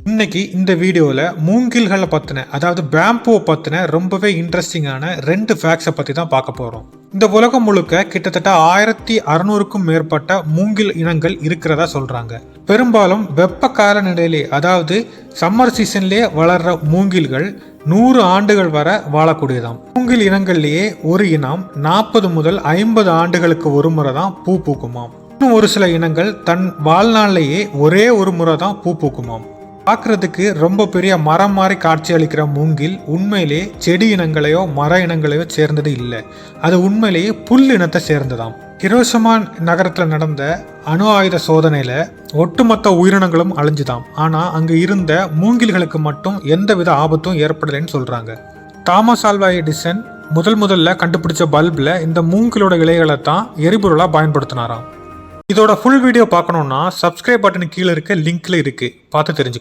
இன்னைக்கு இந்த வீடியோவில் மூங்கில்களை பற்றின அதாவது பேம்புவை பற்றின ரொம்பவே இன்ட்ரெஸ்டிங்கான 2 ஃபேக்ட்ஸை பற்றி தான் பார்க்க போகிறோம். இந்த உலகம் முழுக்க கிட்டத்தட்ட 1600க்கும் மேற்பட்ட மூங்கில் இனங்கள் இருக்கிறதா சொல்கிறாங்க. பெரும்பாலும் வெப்ப காலநிலையிலே அதாவது சம்மர் சீசன்லேயே வளர்கிற மூங்கில்கள் 100 ஆண்டுகள் வரை வாழக்கூடியதாம். மூங்கில் இனங்கள்லேயே ஒரு இனம் 40 முதல் 50 ஆண்டுகளுக்கு ஒரு முறை தான் பூ பூக்குமாம். இன்னும் ஒரு சில இனங்கள் தன் வாழ்நாளிலேயே ஒரே ஒரு முறை தான் பூ பூக்குமாம். பார்க்கறதுக்கு ரொம்ப பெரிய மரம் மாதிரி காட்சி அளிக்கிற மூங்கில் உண்மையிலே செடி இனங்களையோ மர இனங்களையோ சேர்ந்தது இல்லை. அது உண்மையிலேயே புல் இனத்தை சேர்ந்ததாம். ஹிரோஷிமா நகரத்தில் நடந்த அணு ஆயுத சோதனையில் ஒட்டுமொத்த உயிரினங்களும் அழிஞ்சுதாம். ஆனால் அங்கே இருந்த மூங்கில்களுக்கு மட்டும் எந்தவித ஆபத்தும் ஏற்படலைன்னு சொல்கிறாங்க. தாமஸ் ஆல்வா எடிசன் முதல்ல கண்டுபிடிச்ச பல்பில் இந்த மூங்கிலோட இலைகளை தான் எரிபொருளாக பயன்படுத்தினாராம். இதோட ஃபுல் வீடியோ பார்க்கணுன்னா சப்ஸ்கிரைப் பட்டன் கீழே இருக்க லிங்க்ல இருக்கு, பார்த்து தெரிஞ்சுக்கோங்க.